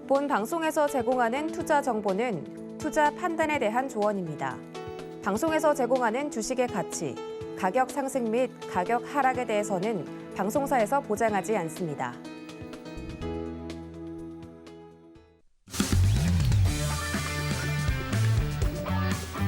본 방송에서 제공하는 투자 정보는 투자 판단에 대한 조언입니다. 방송에서 제공하는 주식의 가치, 가격 상승 및 가격 하락에 대해서는 방송사에서 보장하지 않습니다.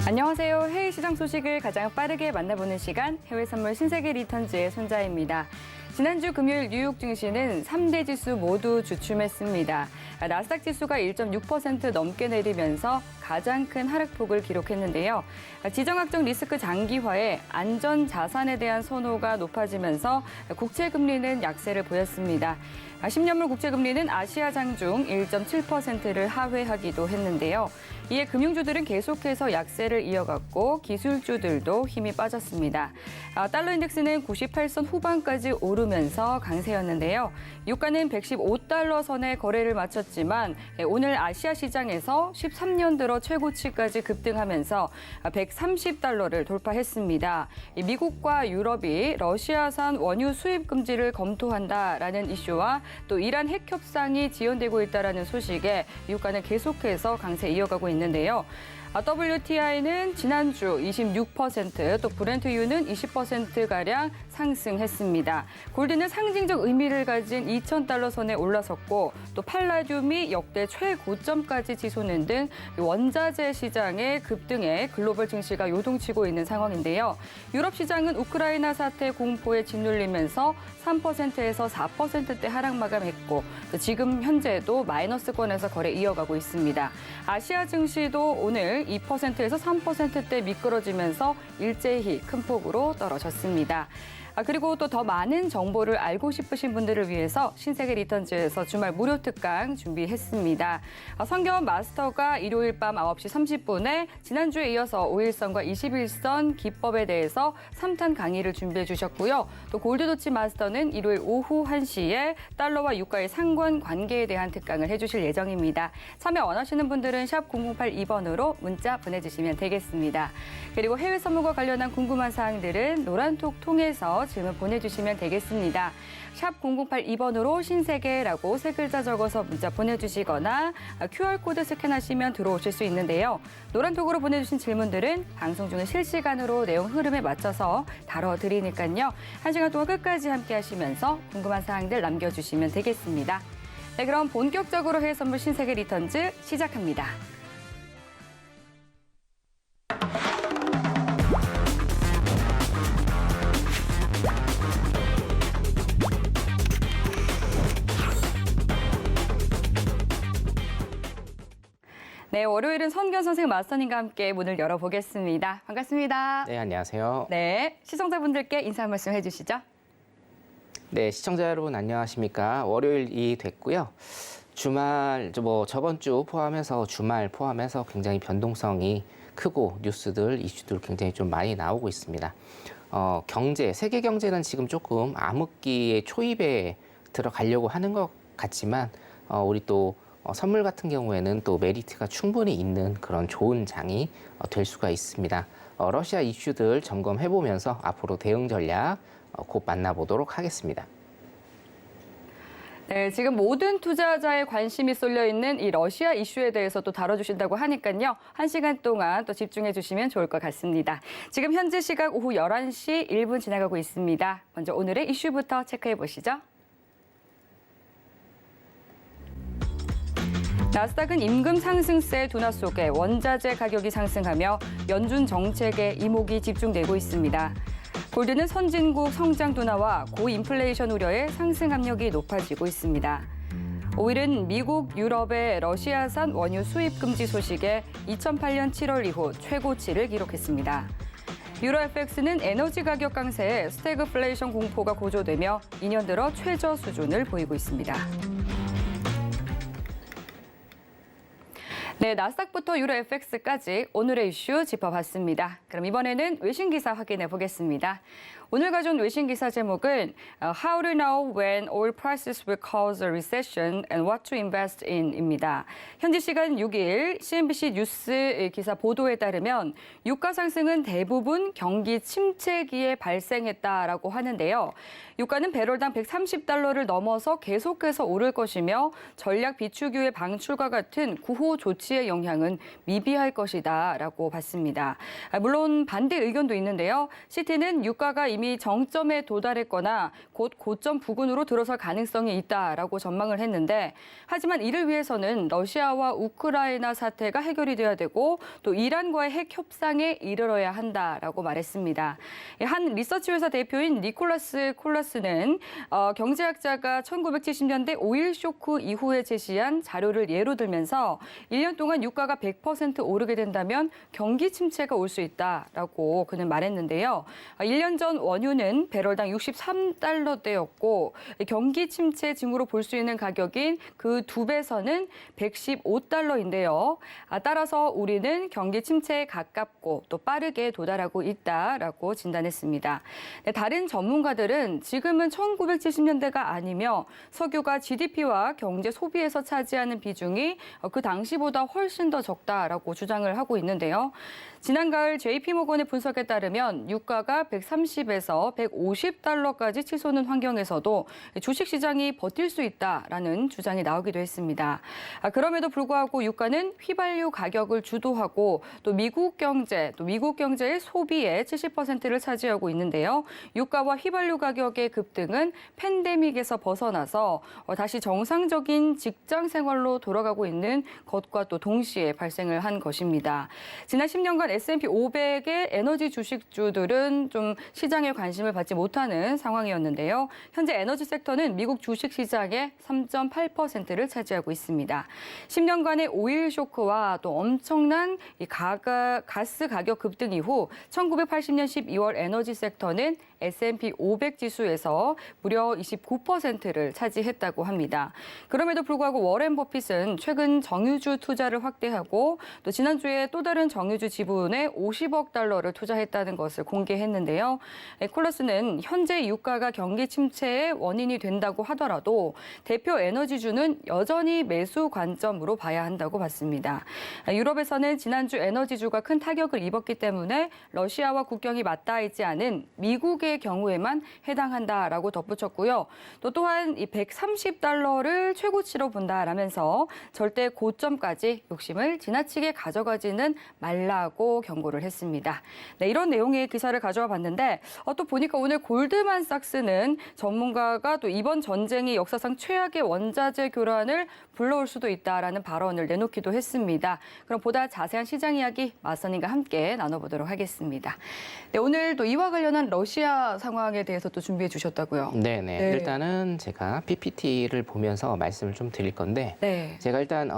안녕하세요. 해외 시장 소식을 가장 빠르게 만나보는 시간, 해외 선물 신세계 리턴즈의 손자입니다. 지난주 금요일 뉴욕 증시는 3대 지수 모두 주춤했습니다. 나스닥 지수가 1.6% 넘게 내리면서 가장 큰 하락폭을 기록했는데요. 지정학적 리스크 장기화에 안전 자산에 대한 선호가 높아지면서 국채 금리는 약세를 보였습니다. 10년물 국채 금리는 아시아 장중 1.7%를 하회하기도 했는데요. 이에 금융주들은 계속해서 약세를 이어갔고 기술주들도 힘이 빠졌습니다. 달러 인덱스는 98선 후반까지 오르면서 강세였는데요. 유가는 115달러 선에 거래를 마쳤지만 오늘 아시아 시장에서 13년 들어 최고치까지 급등하면서 130달러를 돌파했습니다. 미국과 유럽이 러시아산 원유 수입 금지를 검토한다라는 이슈와 또 이란 핵 협상이 지연되고 있다라는 소식에 유가는 계속해서 강세 이어가고 있는데요. WTI는 지난주 26%, 또 브렌트유는 20%가량 상승했습니다. 골드는 상징적 의미를 가진 2,000달러 선에 올라섰고 또 팔라듐이 역대 최고점까지 치솟는 등 원자재 시장의 급등에 글로벌 증시가 요동치고 있는 상황인데요. 유럽 시장은 우크라이나 사태 공포에 짓눌리면서 3%에서 4%대 하락 마감했고 또 지금 현재도 마이너스권에서 거래 이어가고 있습니다. 아시아 증시도 오늘 2%에서 3%대 미끄러지면서 일제히 큰 폭으로 떨어졌습니다. 그리고 또 더 많은 정보를 알고 싶으신 분들을 위해서 신세계 리턴즈에서 주말 무료 특강 준비했습니다. 성경 마스터가 일요일 밤 9시 30분에 지난주에 이어서 5일선과 21선 기법에 대해서 3탄 강의를 준비해 주셨고요. 또 골드도치 마스터는 일요일 오후 1시에 달러와 유가의 상관관계에 대한 특강을 해주실 예정입니다. 참여 원하시는 분들은 샵 0082번으로 문자 보내주시면 되겠습니다. 그리고 해외 선물과 관련한 궁금한 사항들은 노란톡 통해서 질문 보내주시면 되겠습니다. 샵 0082번으로 신세계라고 세 글자 적어서 문자 보내주시거나 QR코드 스캔하시면 들어오실 수 있는데요. 노란톡으로 보내주신 질문들은 방송 중에 실시간으로 내용 흐름에 맞춰서 다뤄드리니까요. 1시간 동안 끝까지 함께 하시면서 궁금한 사항들 남겨주시면 되겠습니다. 네, 그럼 본격적으로 해외 선물 신세계 리턴즈 시작합니다. 네, 월요일은 선경 선생 마스터님과 함께 문을 열어보겠습니다. 반갑습니다. 네, 안녕하세요. 네, 시청자분들께 인사 한 말씀 해주시죠. 네, 시청자 여러분 안녕하십니까? 월요일이 됐고요. 주말, 저번 주 포함해서 주말 포함해서 굉장히 변동성이 크고 뉴스들, 이슈들 굉장히 좀 많이 나오고 있습니다. 경제, 세계 경제는 지금 조금 암흑기의 초입에 들어가려고 하는 것 같지만 우리 또 선물 같은 경우에는 또 메리트가 충분히 있는 그런 좋은 장이 될 수가 있습니다. 러시아 이슈들 점검해보면서 앞으로 대응 전략 곧 만나보도록 하겠습니다. 네, 지금 모든 투자자의 관심이 쏠려 있는 이 러시아 이슈에 대해서 또 다뤄주신다고 하니까요. 1시간 동안 또 집중해 주시면 좋을 것 같습니다. 지금 현재 시각 오후 11시 1분 지나가고 있습니다. 먼저 오늘의 이슈부터 체크해 보시죠. 나스닥은 임금 상승세 둔화 속에 원자재 가격이 상승하며 연준 정책에 이목이 집중되고 있습니다. 골드는 선진국 성장 둔화와 고인플레이션 우려에 상승 압력이 높아지고 있습니다. 5일은 미국, 유럽의 러시아산 원유 수입 금지 소식에 2008년 7월 이후 최고치를 기록했습니다. 유로 FX는 에너지 가격 강세에 스태그플레이션 공포가 고조되며 2년 들어 최저 수준을 보이고 있습니다. 네, 나스닥부터 유로 FX까지 오늘의 이슈 짚어봤습니다. 그럼 이번에는 외신 기사 확인해 보겠습니다. 오늘 가져온 외신 기사 제목은 How to know when oil prices will cause a recession and what to invest in입니다. 현지 시간 6일 CNBC 뉴스 기사 보도에 따르면 유가 상승은 대부분 경기 침체기에 발생했다라고 하는데요. 유가는 배럴당 130달러를 넘어서 계속해서 오를 것이며 전략 비축유의 방출과 같은 구호 조치의 영향은 미비할 것이다라고 봤습니다. 물론 반대 의견도 있는데요. 시티는 유가가 이미 정점에 도달했거나 곧 고점 부근으로 들어설 가능성이 있다라고 전망을 했는데 하지만 이를 위해서는 러시아와 우크라이나 사태가 해결이 돼야 되고 또 이란과의 핵 협상에 이르러야 한다라고 말했습니다. 한 리서치 회사 대표인 니콜라스 콜라스는 경제학자가 1970년대 오일 쇼크 이후에 제시한 자료를 예로 들면서 1년 동안 유가가 100% 오르게 된다면 경기 침체가 올 수 있다라고 그는 말했는데요. 1년 전 원유는 배럴당 63달러대였고 경기 침체 징후로 볼 수 있는 가격인 그 2배선은 115달러인데요. 따라서 우리는 경기 침체에 가깝고 또 빠르게 도달하고 있다라고 진단했습니다. 다른 전문가들은 지금은 1970년대가 아니며 석유가 GDP와 경제 소비에서 차지하는 비중이 그 당시보다 훨씬 더 적다라고 주장을 하고 있는데요. 지난 가을 JP모건의 분석에 따르면 유가가 130에서 150달러까지 치솟는 환경에서도 주식시장이 버틸 수 있다라는 주장이 나오기도 했습니다. 그럼에도 불구하고 유가는 휘발유 가격을 주도하고 또 미국 경제의 소비의 70%를 차지하고 있는데요. 유가와 휘발유 가격의 급등은 팬데믹에서 벗어나서 다시 정상적인 직장 생활로 돌아가고 있는 것과 또 동시에 발생을 한 것입니다. 지난 10년간 S&P 500의 에너지 주식주들은 좀 시장에 관심을 받지 못하는 상황이었는데요. 현재 에너지 섹터는 미국 주식 시장의 3.8%를 차지하고 있습니다. 10년간의 오일 쇼크와 또 엄청난 가스 가격 급등 이후 1980년 12월 에너지 섹터는 S&P 500 지수에서 무려 29%를 차지했다고 합니다. 그럼에도 불구하고 워렌 버핏은 최근 정유주 투자를 확대하고 또 지난주에 또 다른 정유주 지분에 50억 달러를 투자했다는 것을 공개했는데요. 콜러스는 현재 유가가 경기 침체의 원인이 된다고 하더라도 대표 에너지주는 여전히 매수 관점으로 봐야 한다고 봤습니다. 유럽에서는 지난주 에너지주가 큰 타격을 입었기 때문에 러시아와 국경이 맞닿아 있지 않은 미국의 경우에만 해당한다라고 덧붙였고요. 또한 이 130달러를 최고치로 본다라면서 절대 고점까지 욕심을 지나치게 가져가지는 말라고 경고를 했습니다. 네, 이런 내용의 기사를 가져와 봤는데 또 보니까 오늘 골드만삭스는 전문가가 또 이번 전쟁이 역사상 최악의 원자재 교란을 불러올 수도 있다라는 발언을 내놓기도 했습니다. 그럼 보다 자세한 시장 이야기 맞선님과 함께 나눠보도록 하겠습니다. 네, 오늘 또 이와 관련한 러시아 상황에 대해서 또 준비해 주셨다고요? 네네. 네. 일단은 제가 PPT를 보면서 말씀을 좀 드릴 건데 네. 제가 일단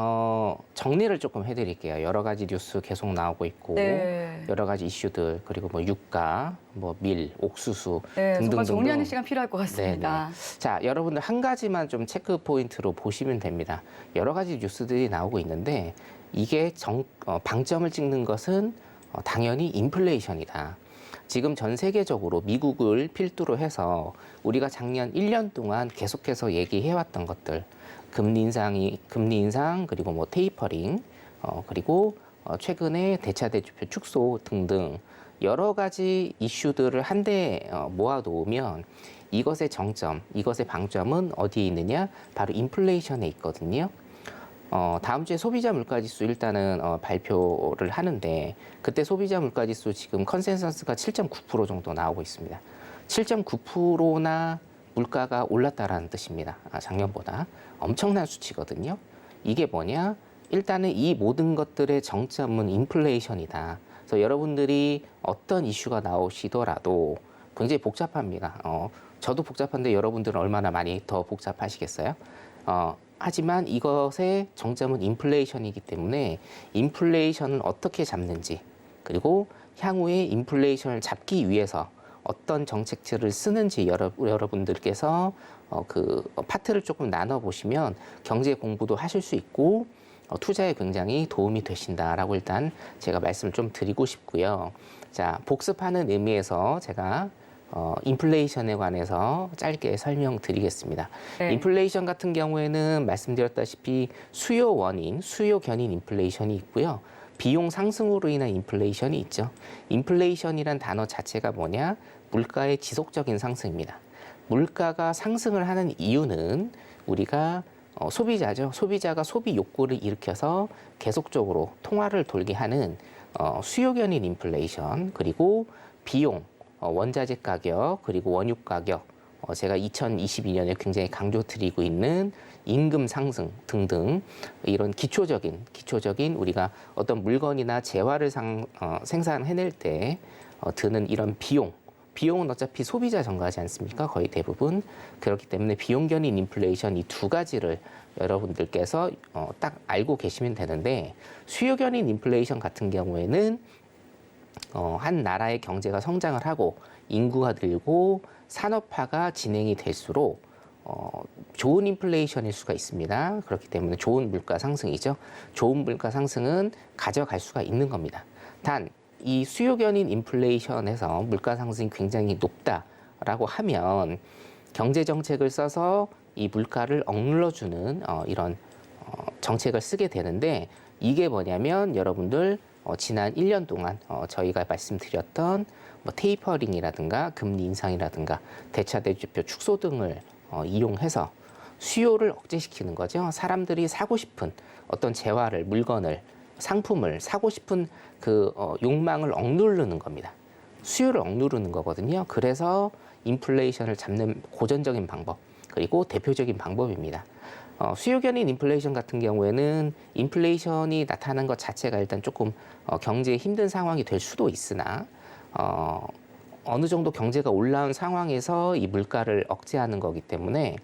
정리를 조금 해드릴게요. 여러 가지 뉴스 계속 나오고 있고 네. 여러 가지 이슈들 그리고 뭐 유가, 뭐 밀, 옥수수 네, 등등 정말 정리하는 시간 필요할 것 네네. 같습니다. 자, 여러분들 한 가지만 좀 체크 포인트로 보시면 됩니다. 여러 가지 뉴스들이 나오고 있는데 이게 방점을 찍는 것은 당연히 인플레이션이다. 지금 전 세계적으로 미국을 필두로 해서 우리가 작년 1년 동안 계속해서 얘기해왔던 것들, 금리 인상 그리고 뭐 테이퍼링, 그리고 최근에 대차대조표 축소 등등 여러 가지 이슈들을 한데 모아놓으면 이것의 정점, 이것의 방점은 어디에 있느냐? 바로 인플레이션에 있거든요. 다음 주에 소비자 물가지수 일단은 발표를 하는데 그때 소비자 물가지수 지금 컨센서스가 7.9% 정도 나오고 있습니다. 7.9%나 물가가 올랐다라는 뜻입니다. 작년보다 엄청난 수치거든요. 이게 뭐냐? 일단은 이 모든 것들의 정점은 인플레이션이다. 그래서 여러분들이 어떤 이슈가 나오시더라도 굉장히 복잡합니다. 저도 복잡한데 여러분들은 얼마나 많이 더 복잡하시겠어요? 하지만 이것의 정점은 인플레이션이기 때문에 인플레이션을 어떻게 잡는지 그리고 향후에 인플레이션을 잡기 위해서 어떤 정책들을 쓰는지 여러분들께서 그 파트를 조금 나눠보시면 경제 공부도 하실 수 있고 투자에 굉장히 도움이 되신다라고 일단 제가 말씀을 좀 드리고 싶고요. 자, 복습하는 의미에서 제가 인플레이션에 관해서 짧게 설명드리겠습니다. 네. 인플레이션 같은 경우에는 말씀드렸다시피 수요 원인, 수요 견인 인플레이션이 있고요. 비용 상승으로 인한 인플레이션이 있죠. 인플레이션이란 단어 자체가 뭐냐? 물가의 지속적인 상승입니다. 물가가 상승을 하는 이유는 우리가 소비자죠. 소비자가 소비 욕구를 일으켜서 계속적으로 통화를 돌게 하는 수요 견인 인플레이션, 그리고 비용, 원자재 가격, 그리고 원유 가격, 제가 2022년에 굉장히 강조드리고 있는 임금 상승 등등 이런 기초적인 우리가 어떤 물건이나 재화를 생산해낼 때 드는 이런 비용은 어차피 소비자 전가하지 않습니까? 거의 대부분. 그렇기 때문에 비용 견인 인플레이션 이 두 가지를 여러분들께서 딱 알고 계시면 되는데, 수요 견인 인플레이션 같은 경우에는 한 나라의 경제가 성장을 하고 인구가 늘고 산업화가 진행이 될수록 좋은 인플레이션일 수가 있습니다. 그렇기 때문에 좋은 물가 상승이죠. 좋은 물가 상승은 가져갈 수가 있는 겁니다. 단 이 수요 견인 인플레이션에서 물가 상승이 굉장히 높다라고 하면 경제 정책을 써서 이 물가를 억눌러주는 이런 정책을 쓰게 되는데, 이게 뭐냐면 여러분들 지난 1년 동안 저희가 말씀드렸던 뭐 테이퍼링이라든가 금리 인상이라든가 대차대조표 축소 등을 이용해서 수요를 억제시키는 거죠. 사람들이 사고 싶은 어떤 재화를, 물건을, 상품을 사고 싶은 그 욕망을 억누르는 겁니다. 수요를 억누르는 거거든요. 그래서 인플레이션을 잡는 고전적인 방법, 그리고 대표적인 방법입니다. 수요 견인 인플레이션 같은 경우에는 인플레이션이 나타난 것 자체가 일단 조금 경제에 힘든 상황이 될 수도 있으나 어느 정도 경제가 올라온 상황에서 이 물가를 억제하는 거기 때문에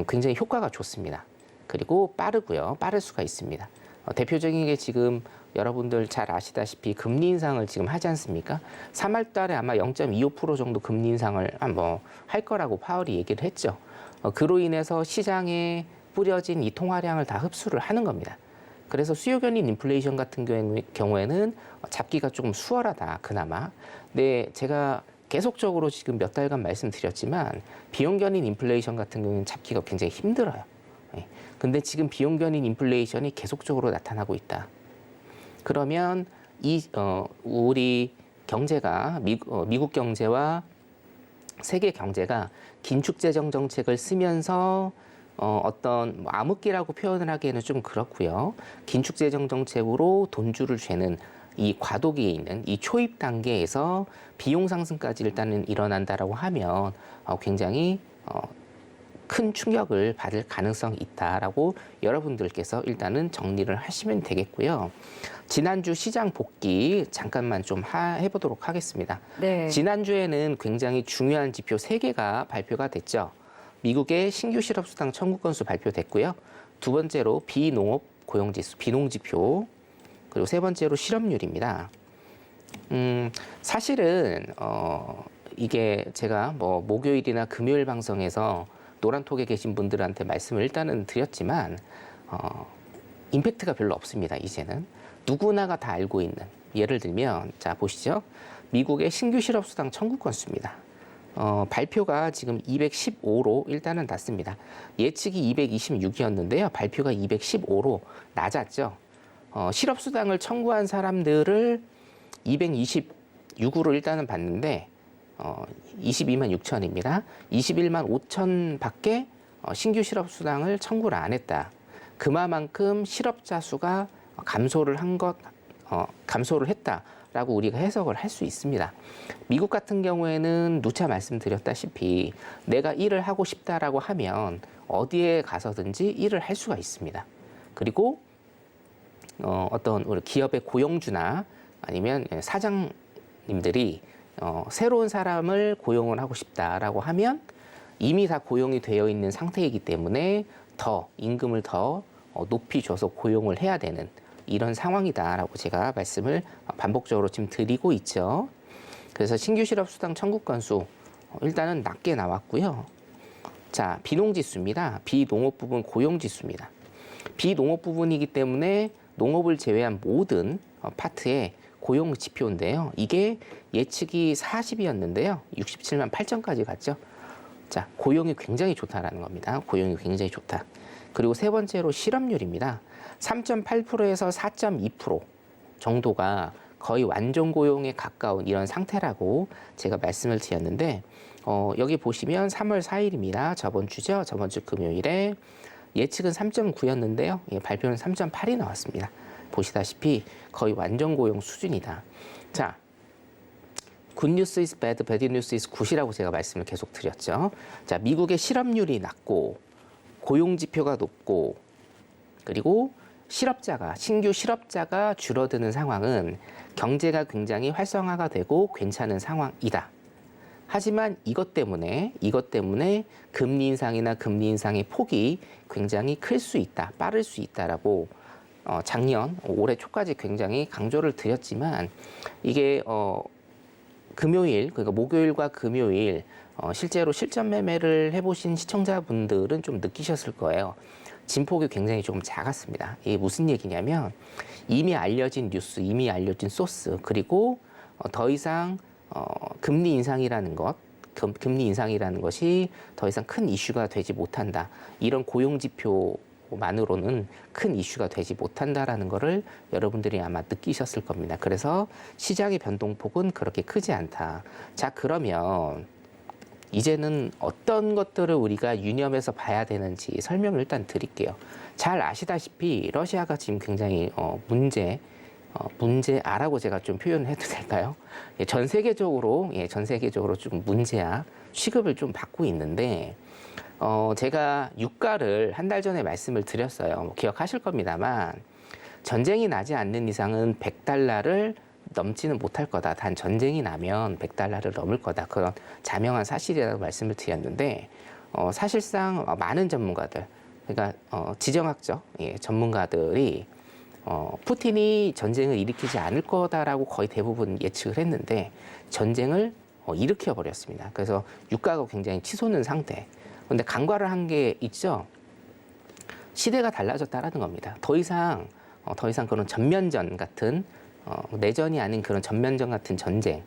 굉장히 효과가 좋습니다. 그리고 빠르고요. 빠를 수가 있습니다. 대표적인 게 지금 여러분들 잘 아시다시피 금리 인상을 지금 하지 않습니까? 3월 달에 아마 0.25% 정도 금리 인상을 할 거라고 파월이 얘기를 했죠. 그로 인해서 시장에 뿌려진 이 통화량을 다 흡수를 하는 겁니다. 그래서 수요 견인 인플레이션 같은 경우에는 잡기가 조금 수월하다, 그나마. 근데 제가 계속적으로 지금 몇 달간 말씀드렸지만 비용 견인 인플레이션 같은 경우는 잡기가 굉장히 힘들어요. 근데 지금 비용 견인 인플레이션이 계속적으로 나타나고 있다. 그러면 우리 경제가 미국 경제와 세계 경제가 긴축 재정 정책을 쓰면서 어떤 암흑기라고 표현을 하기에는 좀 그렇고요. 긴축 재정 정책으로 돈줄을 죄는 이 과도기에 있는 이 초입 단계에서 비용 상승까지 일단은 일어난다라고 하면 굉장히 큰 충격을 받을 가능성이 있다라고 여러분들께서 일단은 정리를 하시면 되겠고요. 지난주 시장 복귀 잠깐만 좀 해보도록 하겠습니다. 네. 지난주에는 굉장히 중요한 지표 3개가 발표가 됐죠. 미국의 신규 실업수당 청구 건수 발표됐고요. 두 번째로 비농업 고용지수, 비농지표, 그리고 세 번째로 실업률입니다. 사실은 이게 제가 뭐 목요일이나 금요일 방송에서 노란톡에 계신 분들한테 말씀을 일단은 드렸지만 임팩트가 별로 없습니다. 이제는 누구나가 다 알고 있는, 예를 들면 자 보시죠. 미국의 신규 실업수당 청구 건수입니다. 발표가 지금 215로 일단은 났습니다. 예측이 226이었는데요. 발표가 215로 낮았죠. 실업수당을 청구한 사람들을 226으로 일단은 봤는데 22만 6천입니다. 21만 5천 밖에 신규 실업수당을 청구를 안 했다. 그만큼 실업자 수가 감소를 했다라고 우리가 해석을 할 수 있습니다. 미국 같은 경우에는 누차 말씀드렸다시피 내가 일을 하고 싶다라고 하면 어디에 가서든지 일을 할 수가 있습니다. 그리고 어떤 우리 기업의 고용주나 아니면 사장님들이 새로운 사람을 고용을 하고 싶다라고 하면 이미 다 고용이 되어 있는 상태이기 때문에 더 임금을 더 높이 줘서 고용을 해야 되는 이런 상황이다라고 제가 말씀을 반복적으로 지금 드리고 있죠. 그래서 신규 실업수당 청구 건수 일단은 낮게 나왔고요. 자, 비농지수입니다. 비농업 부분 고용지수입니다. 비농업 부분이기 때문에 농업을 제외한 모든 파트에 고용 지표인데요. 이게 예측이 40이었는데요. 67만 8천까지 갔죠. 자, 고용이 굉장히 좋다라는 겁니다. 고용이 굉장히 좋다. 그리고 세 번째로 실업률입니다. 3.8%에서 4.2% 정도가 거의 완전 고용에 가까운 이런 상태라고 제가 말씀을 드렸는데 여기 보시면 3월 4일입니다. 저번 주죠. 저번 주 금요일에 예측은 3.9였는데요. 발표는 3.8이 나왔습니다. 보시다시피 거의 완전 고용 수준이다. 자, good news is bad, bad news is good이라고 제가 말씀을 계속 드렸죠. 자, 미국의 실업률이 낮고 고용 지표가 높고 그리고 신규 실업자가 줄어드는 상황은 경제가 굉장히 활성화가 되고 괜찮은 상황이다. 하지만 이것 때문에 금리 인상이나 금리 인상의 폭이 굉장히 클 수 있다, 빠를 수 있다라고 작년 올해 초까지 굉장히 강조를 드렸지만 이게 금요일, 그러니까 목요일과 금요일 실제로 실전 매매를 해보신 시청자분들은 좀 느끼셨을 거예요. 진폭이 굉장히 조금 작았습니다. 이게 무슨 얘기냐면 이미 알려진 뉴스, 이미 알려진 소스, 그리고 더 이상 금리 인상이라는 것이 더 이상 큰 이슈가 되지 못한다. 이런 고용 지표만으로는 큰 이슈가 되지 못한다라는 거를 여러분들이 아마 느끼셨을 겁니다. 그래서 시장의 변동폭은 그렇게 크지 않다. 자, 그러면 이제는 어떤 것들을 우리가 유념해서 봐야 되는지 설명을 일단 드릴게요. 잘 아시다시피 러시아가 지금 굉장히 문제아라고 제가 좀 표현을 해도 될까요? 전 세계적으로 좀 문제아 취급을 좀 받고 있는데 제가 유가를 한 달 전에 말씀을 드렸어요. 기억하실 겁니다만 전쟁이 나지 않는 이상은 100달러를 넘지는 못할 거다. 단 전쟁이 나면 100달러를 넘을 거다. 그런 자명한 사실이라고 말씀을 드렸는데 사실상 많은 전문가들, 그러니까 지정학적 전문가들이 푸틴이 전쟁을 일으키지 않을 거다라고 거의 대부분 예측을 했는데 전쟁을 일으켜 버렸습니다. 그래서 유가가 굉장히 치솟는 상태. 그런데 간과를 한 게 있죠. 시대가 달라졌다라는 겁니다. 더 이상 그런 전면전 같은 내전이 아닌 그런 전면전 같은 전쟁,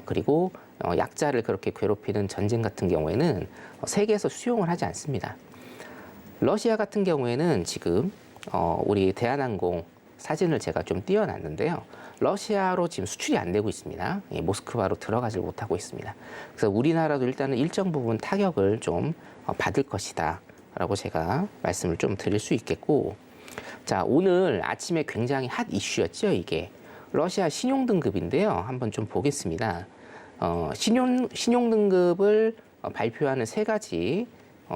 그리고 약자를 그렇게 괴롭히는 전쟁 같은 경우에는 세계에서 수용을 하지 않습니다. 러시아 같은 경우에는 지금 우리 대한항공 사진을 제가 좀 띄워놨는데요. 러시아로 지금 수출이 안 되고 있습니다. 모스크바로 들어가지 못하고 있습니다. 그래서 우리나라도 일단은 일정 부분 타격을 좀 받을 것이다 라고 제가 말씀을 좀 드릴 수 있겠고, 자, 오늘 아침에 굉장히 핫 이슈였죠. 이게 러시아 신용등급인데요. 한번 좀 보겠습니다. 신용등급을 발표하는 세 가지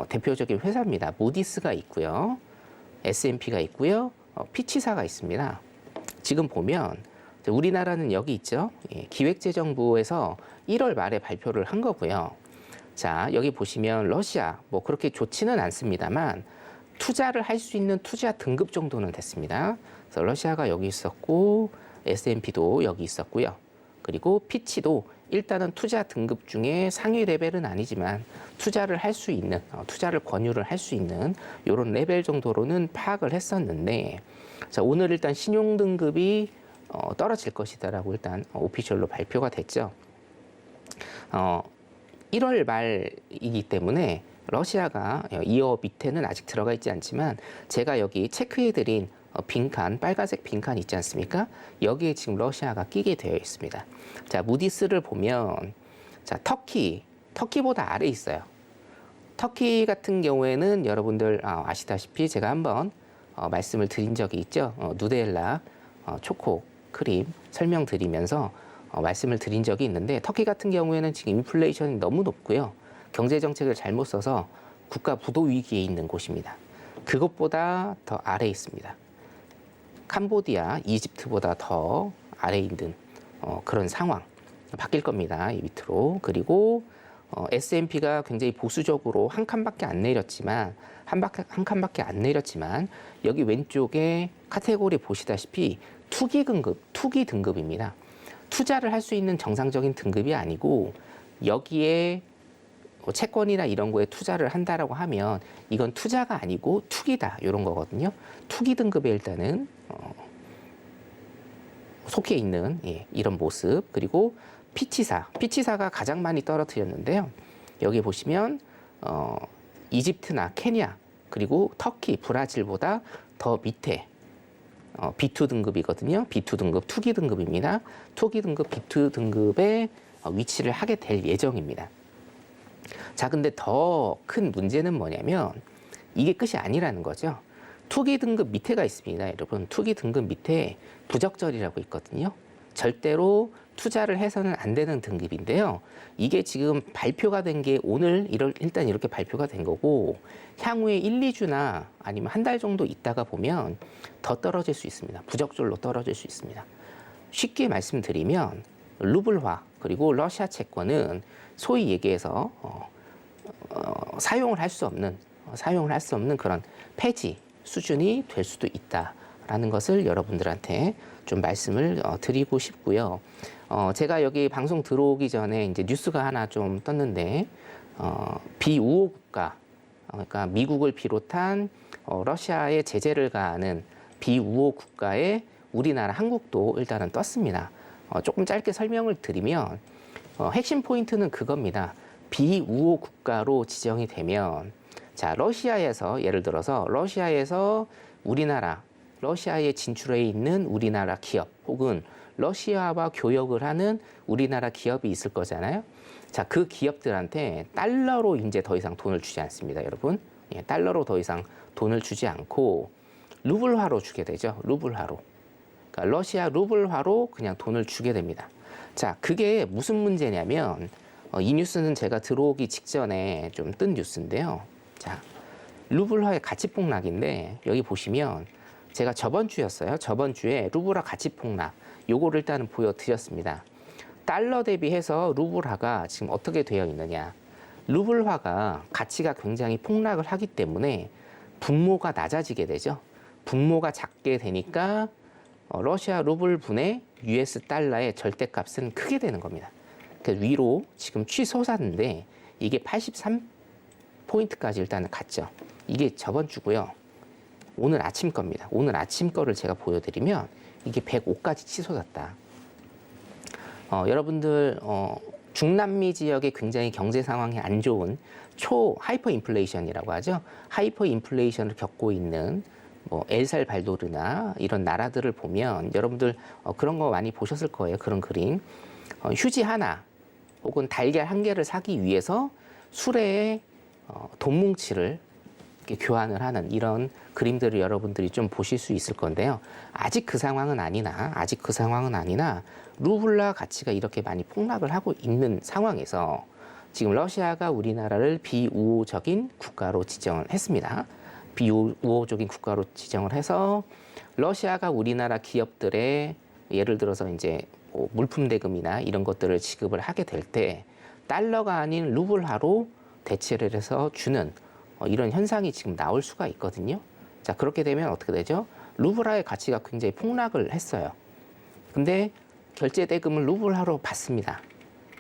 대표적인 회사입니다. 무디스가 있고요. S&P가 있고요. 피치사가 있습니다. 지금 보면 우리나라는 여기 있죠. 기획재정부에서 1월 말에 발표를 한 거고요. 자, 여기 보시면 러시아 뭐 그렇게 좋지는 않습니다만 투자를 할 수 있는 투자 등급 정도는 됐습니다. 그래서 러시아가 여기 있었고 S&P도 여기 있었고요. 그리고 피치도 일단은 투자 등급 중에 상위 레벨은 아니지만 투자를 할 수 있는, 투자를 권유를 할 수 있는 이런 레벨 정도로는 파악을 했었는데, 자, 오늘 일단 신용 등급이 떨어질 것이다라고 일단 오피셜로 발표가 됐죠. 1월 말이기 때문에 러시아가 이어 밑에는 아직 들어가 있지 않지만 제가 여기 체크해드린 빈칸, 빨간색 빈칸 있지 않습니까? 여기에 지금 러시아가 끼게 되어 있습니다. 자, 무디스를 보면, 자, 터키보다 아래 있어요. 터키 같은 경우에는 여러분들 아시다시피 제가 한번 말씀을 드린 적이 있죠. 누텔라 초코 크림 설명드리면서 말씀을 드린 적이 있는데, 터키 같은 경우에는 지금 인플레이션이 너무 높고요. 경제 정책을 잘못 써서 국가 부도 위기에 있는 곳입니다. 그것보다 더 아래에 있습니다. 캄보디아, 이집트보다 더 아래에 있는 그런 상황. 바뀔 겁니다. 이 밑으로. 그리고 S&P가 굉장히 보수적으로 한 칸밖에 안 내렸지만 여기 왼쪽에 카테고리 보시다시피 투기 등급입니다. 투자를 할 수 있는 정상적인 등급이 아니고 여기에 채권이나 이런 거에 투자를 한다라고 하면 이건 투자가 아니고 투기다 이런 거거든요. 투기 등급에 일단은 속해 있는 이런 모습. 그리고 피치사가 가장 많이 떨어뜨렸는데요. 여기 보시면 이집트나 케냐 그리고 터키, 브라질보다 더 밑에 B2 등급이거든요. B2 등급, 투기 등급입니다. 투기 등급, B2 등급에 위치를 하게 될 예정입니다. 자, 근데 더 큰 문제는 뭐냐면 이게 끝이 아니라는 거죠. 투기 등급 밑에가 있습니다. 여러분, 투기 등급 밑에 부적절이라고 있거든요. 절대로 투자를 해서는 안 되는 등급인데요. 이게 지금 발표가 된 게 오늘 일단 이렇게 발표가 된 거고 향후에 1, 2주나 아니면 한 달 정도 있다가 보면 더 떨어질 수 있습니다. 부적절로 떨어질 수 있습니다. 쉽게 말씀드리면 루블화 그리고 러시아 채권은 소위 얘기해서 사용을 할 수 없는 그런 폐지 수준이 될 수도 있다라는 것을 여러분들한테 좀 말씀을 드리고 싶고요. 제가 여기 방송 들어오기 전에 이제 뉴스가 하나 좀 떴는데 비우호 국가, 그러니까 미국을 비롯한 러시아에 제재를 가하는 비우호 국가에 우리나라 한국도 일단은 떴습니다. 조금 짧게 설명을 드리면 핵심 포인트는 그겁니다. 비우호 국가로 지정이 되면 자, 예를 들어서 러시아에서 러시아에 진출해 있는 우리나라 기업 혹은 러시아와 교역을 하는 우리나라 기업이 있을 거잖아요. 자, 그 기업들한테 달러로 이제 더 이상 돈을 주지 않습니다, 여러분. 달러로 더 이상 돈을 주지 않고 루블화로 주게 되죠. 루블화로. 그러니까 러시아 루블화로 그냥 돈을 주게 됩니다. 자, 그게 무슨 문제냐면 이 뉴스는 제가 들어오기 직전에 좀 뜬 뉴스인데요. 자, 루블화의 가치 폭락인데 여기 보시면 제가 저번 주에 루블화 가치 폭락 요거를 일단은 보여드렸습니다. 달러 대비해서 루블화가 지금 어떻게 되어 있느냐. 루블화가 가치가 굉장히 폭락을 하기 때문에 분모가 낮아지게 되죠. 분모가 작게 되니까 러시아 루블 분의 US 달러의 절대값은 크게 되는 겁니다. 그래서 위로 지금 취소샀는데 이게 83포인트까지 일단은 갔죠. 이게 저번 주고요. 오늘 아침 겁니다. 오늘 아침 거를 제가 보여드리면 이게 105까지 치솟았다. 여러분들 중남미 지역에 굉장히 경제 상황이 안 좋은 하이퍼 인플레이션이라고 하죠. 하이퍼 인플레이션을 겪고 있는 뭐 엘살바도르나 이런 나라들을 보면 여러분들 그런 거 많이 보셨을 거예요. 그런 그림. 휴지 하나 혹은 달걀 한 개를 사기 위해서 수레에 돈 뭉치를 이렇게 교환을 하는 이런 그림들을 여러분들이 좀 보실 수 있을 건데요. 아직 그 상황은 아니나 루블라 가치가 이렇게 많이 폭락을 하고 있는 상황에서 지금 러시아가 우리나라를 비우호적인 국가로 지정을 했습니다. 비우호적인 국가로 지정을 해서 러시아가 우리나라 기업들의 예를 들어서 이제 뭐 물품 대금이나 이런 것들을 지급을 하게 될 때 달러가 아닌 루블화로 대체를 해서 주는 이런 현상이 지금 나올 수가 있거든요. 자, 그렇게 되면 어떻게 되죠? 루블화의 가치가 굉장히 폭락을 했어요. 근데 결제 대금을 루블화로 받습니다.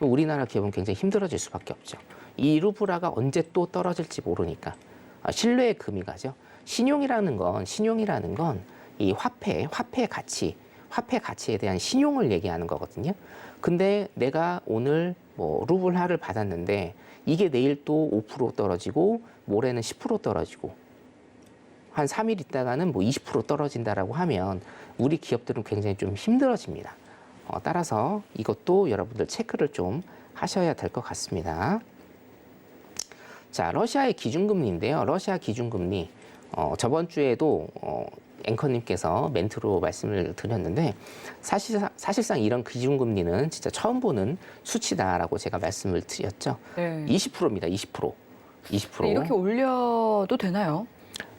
우리나라 기업은 굉장히 힘들어질 수밖에 없죠. 이 루블화가 언제 또 떨어질지 모르니까 신뢰의 금이 가죠. 신용이라는 건 이 화폐 가치에 대한 신용을 얘기하는 거거든요. 근데 내가 오늘 뭐 루블화를 받았는데 이게 내일 또 5% 떨어지고 모레는 10% 떨어지고 한 3일 있다가는 뭐 20% 떨어진다라고 하면 우리 기업들은 굉장히 좀 힘들어집니다. 따라서 이것도 여러분들 체크를 좀 하셔야 될 것 같습니다. 자, 러시아의 기준금리인데요. 러시아 기준금리 저번 주에도 앵커님께서 멘트로 말씀을 드렸는데 사실상 이런 기준금리는 진짜 처음 보는 수치다라고 제가 말씀을 드렸죠. 네. 20%입니다. 20%. 이렇게 올려도 되나요?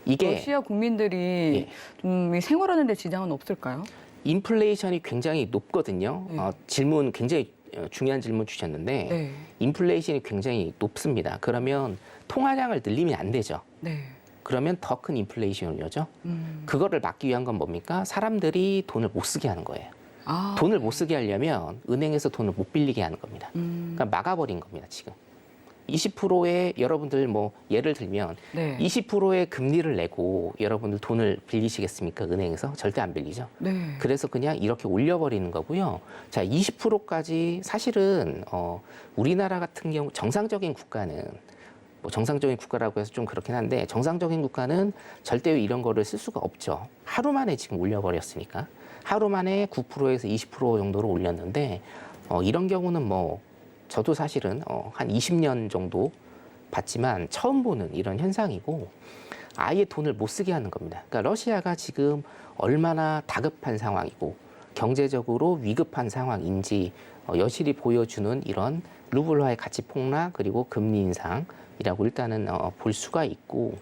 이게 러시아 국민들이 좀 생활하는 데 지장은 없을까요? 인플레이션이 굉장히 높거든요. 네. 질문 굉장히 중요한 질문 주셨는데 네. 인플레이션이 굉장히 높습니다. 그러면 통화량을 늘리면 안 되죠. 네. 그러면 더 큰 인플레이션이 오죠. 그거를 막기 위한 건 뭡니까? 사람들이 돈을 못 쓰게 하는 거예요. 돈을 못 쓰게 하려면 은행에서 돈을 못 빌리게 하는 겁니다. 그러니까 막아버린 겁니다, 지금. 20%의 여러분들 뭐 예를 들면 네. 20%의 금리를 내고 여러분들 돈을 빌리시겠습니까? 은행에서? 절대 안 빌리죠. 네. 그래서 그냥 이렇게 올려버리는 거고요. 자, 20%까지 사실은 우리나라 같은 경우 정상적인 국가는 뭐 정상적인 국가라고 해서 좀 그렇긴 한데 정상적인 국가는 절대 이런 거를 쓸 수가 없죠. 하루 만에 지금 올려버렸으니까. 하루 만에 9%에서 20% 정도로 올렸는데 이런 경우는 뭐 저도 사실은 한 20년 정도 봤지만 처음 보는 이런 현상이고 아예 돈을 못 쓰게 하는 겁니다. 그러니까 러시아가 지금 얼마나 다급한 상황이고 경제적으로 위급한 상황인지 여실히 보여주는 이런 루블화의 가치 폭락 그리고 금리 인상이라고 일단은 볼 수가 있고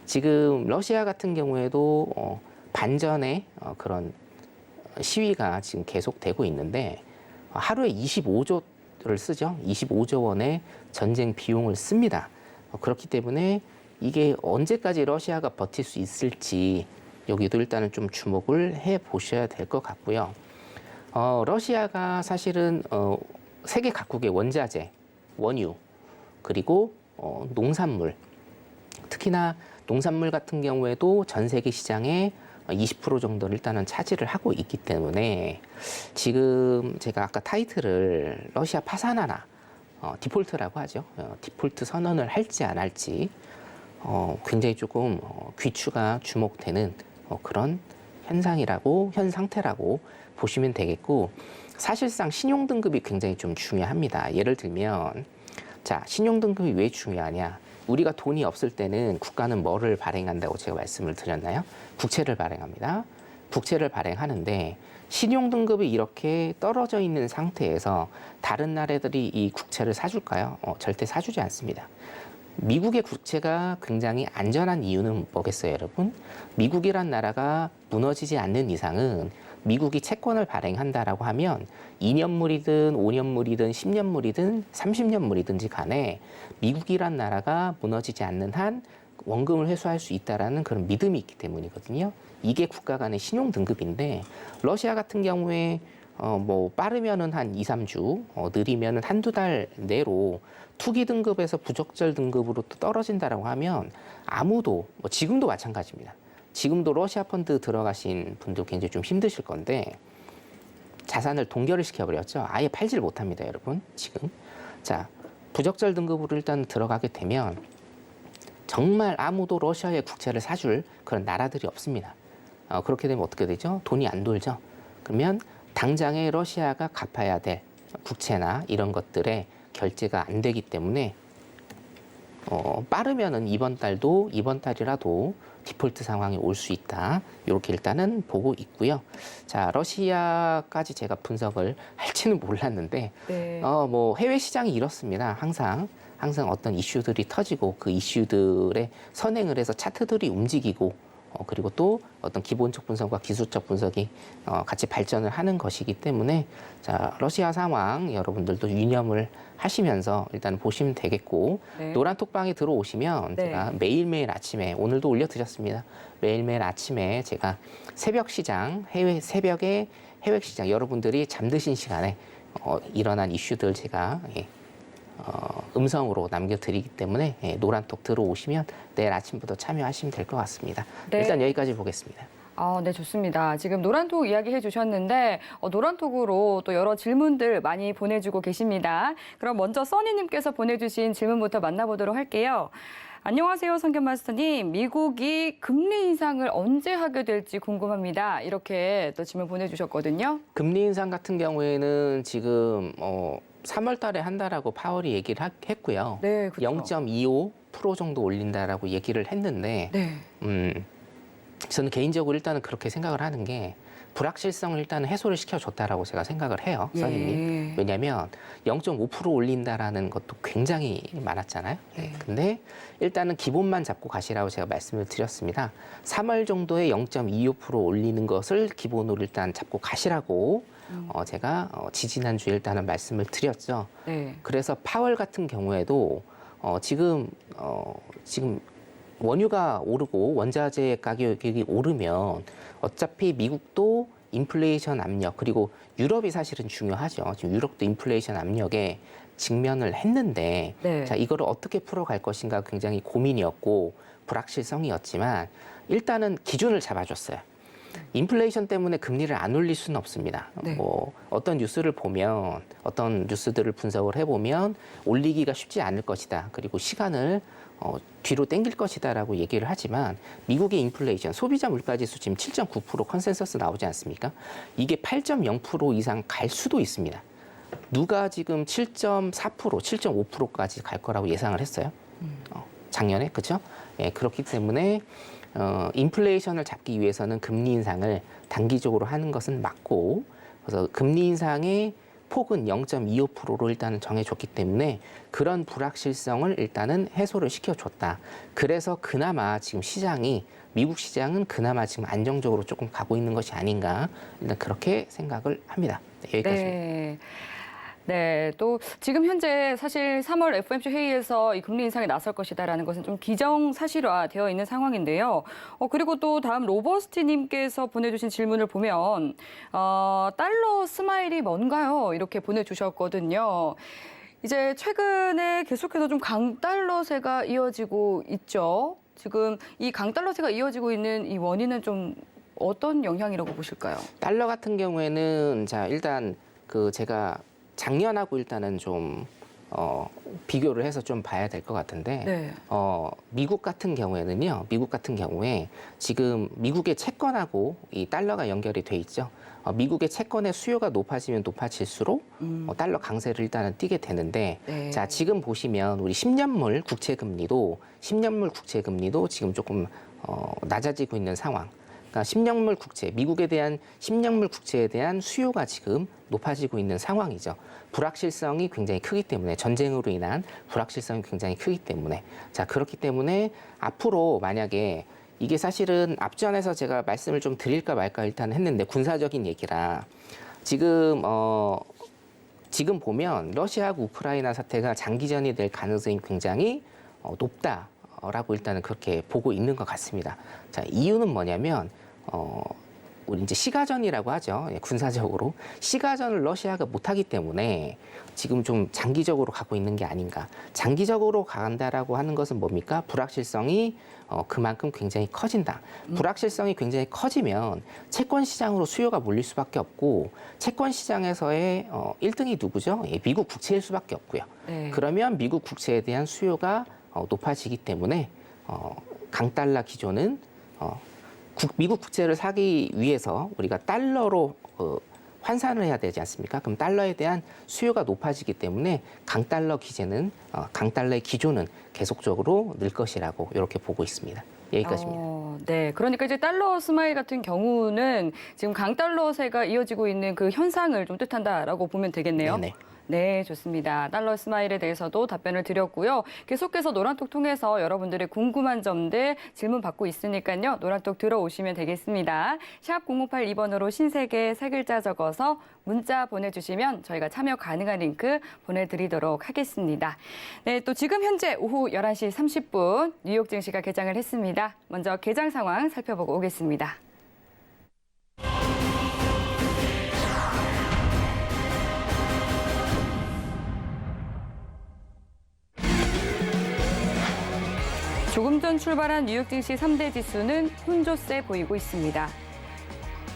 지금 러시아 같은 경우에도 반전의 그런 시위가 지금 계속되고 있는데 하루에 25조를 쓰죠. 25조 원의 전쟁 비용을 씁니다. 그렇기 때문에 이게 언제까지 러시아가 버틸 수 있을지 여기도 일단은 좀 주목을 해 보셔야 될 것 같고요. 러시아가 사실은 세계 각국의 원자재, 원유, 그리고 농산물, 특히나 농산물 같은 경우에도 전 세계 시장의 20% 정도를 일단은 차지를 하고 있기 때문에 지금 제가 아까 타이틀을 러시아 파산하나 디폴트라고 하죠. 디폴트 선언을 할지 안 할지 굉장히 조금 귀추가 주목되는 그런 현 상태라고 보시면 되겠고 사실상 신용 등급이 굉장히 좀 중요합니다. 예를 들면 자 신용 등급이 왜 중요하냐? 우리가 돈이 없을 때는 국가는 뭐를 발행한다고 제가 말씀을 드렸나요? 국채를 발행합니다. 국채를 발행하는데 신용 등급이 이렇게 떨어져 있는 상태에서 다른 나라들이 이 국채를 사줄까요? 절대 사주지 않습니다. 미국의 국채가 굉장히 안전한 이유는 뭐겠어요, 여러분? 미국이란 나라가 무너지지 않는 이상은 미국이 채권을 발행한다라고 하면 2년물이든 5년물이든 10년물이든 30년물이든지 간에 미국이란 나라가 무너지지 않는 한 원금을 회수할 수 있다라는 그런 믿음이 있기 때문이거든요. 이게 국가 간의 신용 등급인데 러시아 같은 경우에 뭐 빠르면은 한 2, 3주, 느리면은 한두 달 내로 투기 등급에서 부적절 등급으로 또 떨어진다라고 하면 아무도 뭐 지금도 마찬가지입니다. 지금도 러시아 펀드 들어가신 분들 굉장히 좀 힘드실 건데 자산을 동결을 시켜버렸죠. 아예 팔지를 못합니다, 여러분. 지금 자 부적절 등급으로 일단 들어가게 되면 정말 아무도 러시아의 국채를 사줄 그런 나라들이 없습니다. 그렇게 되면 어떻게 되죠? 돈이 안 돌죠. 그러면 당장에 러시아가 갚아야 될 국채나 이런 것들의 결제가 안 되기 때문에 빠르면은 이번 달이라도 디폴트 상황이 올 수 있다. 이렇게 일단은 보고 있고요. 자, 러시아까지 제가 분석을 할지는 몰랐는데, 네. 뭐 해외 시장이 이렇습니다. 항상 어떤 이슈들이 터지고 그 이슈들에 선행을 해서 차트들이 움직이고 그리고 또 어떤 기본적 분석과 기술적 분석이 같이 발전을 하는 것이기 때문에 자 러시아 상황 여러분들도 유념을 하시면서 일단 보시면 되겠고 네. 노란톡방에 들어오시면 네. 제가 매일매일 아침에 오늘도 올려드렸습니다. 매일매일 아침에 제가 새벽 시장 새벽에 해외 시장 여러분들이 잠드신 시간에 일어난 이슈들 제가 음성으로 남겨드리기 때문에 노란톡 들어오시면 내일 아침부터 참여하시면 될 것 같습니다. 네. 일단 여기까지 보겠습니다. 네, 좋습니다. 지금 노란톡 이야기해 주셨는데 노란톡으로 또 여러 질문들 많이 보내주고 계십니다. 그럼 먼저 써니님께서 보내주신 질문부터 만나보도록 할게요. 안녕하세요, 성견마스터님. 미국이 금리 인상을 언제 하게 될지 궁금합니다. 이렇게 또 질문 보내주셨거든요. 금리 인상 같은 경우에는 지금 3월 달에 한다라고 파월이 얘기를 했고요. 네, 그렇죠. 0.25% 정도 올린다라고 얘기를 했는데 네. 저는 개인적으로 일단은 그렇게 생각을 하는 게 불확실성을 일단은 해소를 시켜줬다라고 제가 생각을 해요, 선생님. 왜냐하면 0.5% 올린다라는 것도 굉장히 많았잖아요. 근데 일단은 기본만 잡고 가시라고 제가 말씀을 드렸습니다. 3월 정도에 0.25% 올리는 것을 기본으로 일단 잡고 가시라고 제가 지지난주에 일단은 말씀을 드렸죠. 네. 그래서 파월 같은 경우에도 지금 원유가 오르고 원자재 가격이 오르면 어차피 미국도 인플레이션 압력 그리고 유럽이 사실은 중요하죠. 지금 유럽도 인플레이션 압력에 직면을 했는데 네. 자 이거를 어떻게 풀어갈 것인가 굉장히 고민이었고 불확실성이었지만 일단은 기준을 잡아줬어요. 인플레이션 때문에 금리를 안 올릴 수는 없습니다. 네. 뭐 어떤 뉴스를 보면 어떤 뉴스들을 분석을 해보면 올리기가 쉽지 않을 것이다. 그리고 시간을 뒤로 당길 것이다라고 얘기를 하지만 미국의 인플레이션 소비자 물가지수 지금 7.9% 컨센서스 나오지 않습니까? 이게 8.0% 이상 갈 수도 있습니다. 누가 지금 7.4%, 7.5%까지 갈 거라고 예상을 했어요. 작년에 그렇죠? 예, 그렇기 때문에 인플레이션을 잡기 위해서는 금리 인상을 단기적으로 하는 것은 맞고 그래서 금리 인상의 폭은 0.25%로 일단은 정해줬기 때문에 그런 불확실성을 일단은 해소를 시켜줬다. 그래서 그나마 지금 시장이 미국 시장은 그나마 지금 안정적으로 조금 가고 있는 것이 아닌가 일단 그렇게 생각을 합니다. 네, 여기까지입니다. 네. 네, 또 지금 현재 사실 3월 FOMC 회의에서 이 금리 인상에 나설 것이다라는 것은 좀 기정사실화되어 있는 상황인데요. 그리고 또 다음 로버스티님께서 보내주신 질문을 보면 달러 스마일이 뭔가요? 이렇게 보내주셨거든요. 이제 최근에 계속해서 좀 강달러세가 이어지고 있죠. 지금 이 강달러세가 이어지고 있는 이 원인은 좀 어떤 영향이라고 보실까요? 달러 같은 경우에는 자 일단 그 제가 작년하고 일단은 좀 비교를 해서 좀 봐야 될 것 같은데 네. 미국 같은 경우에는요. 미국 같은 경우에 지금 미국의 채권하고 이 달러가 연결이 돼 있죠. 미국의 채권의 수요가 높아지면 높아질수록 달러 강세를 일단은 띠게 되는데 네. 자 지금 보시면 우리 10년물 국채금리도 지금 조금 낮아지고 있는 상황. 그러니까 10년물 국채, 미국에 대한 10년물 국채에 대한 수요가 지금 높아지고 있는 상황이죠. 불확실성이 굉장히 크기 때문에 전쟁으로 인한 불확실성이 굉장히 크기 때문에 자 그렇기 때문에 앞으로 만약에 이게 사실은 앞전에서 제가 말씀을 좀 드릴까 말까 일단 했는데 군사적인 얘기라 지금 지금 보면 러시아하고 우크라이나 사태가 장기전이 될 가능성이 굉장히 높다라고 일단은 그렇게 보고 있는 것 같습니다. 자 이유는 뭐냐면 우리 이제 시가전이라고 하죠. 예, 군사적으로 시가전을 러시아가 못하기 때문에 지금 좀 장기적으로 가고 있는 게 아닌가. 장기적으로 간다라고 하는 것은 뭡니까? 불확실성이 그만큼 굉장히 커진다. 불확실성이 굉장히 커지면 채권 시장으로 수요가 몰릴 수밖에 없고 채권 시장에서의 1등이 누구죠? 예, 미국 국채일 수밖에 없고요. 네. 그러면 미국 국채에 대한 수요가 높아지기 때문에 강달러 기조는 미국 국채를 사기 위해서 우리가 달러로 환산을 해야 되지 않습니까? 그럼 달러에 대한 수요가 높아지기 때문에 강달러의 기조는 계속적으로 늘 것이라고 이렇게 보고 있습니다. 여기까지입니다. 네, 그러니까 이제 달러 스마일 같은 경우는 지금 강달러세가 이어지고 있는 그 현상을 좀 뜻한다라고 보면 되겠네요. 네네. 네, 좋습니다. 달러 스마일에 대해서도 답변을 드렸고요. 계속해서 노란톡 통해서 여러분들의 궁금한 점들 질문 받고 있으니까요. 노란톡 들어오시면 되겠습니다. 샵 0082번으로 신세계 세 글자 적어서 문자 보내주시면 저희가 참여 가능한 링크 보내드리도록 하겠습니다. 네, 또 지금 현재 오후 11시 30분 뉴욕 증시가 개장을 했습니다. 먼저 개장 상황 살펴보고 오겠습니다. 조금 전 출발한 뉴욕 증시 3대 지수는 혼조세 보이고 있습니다.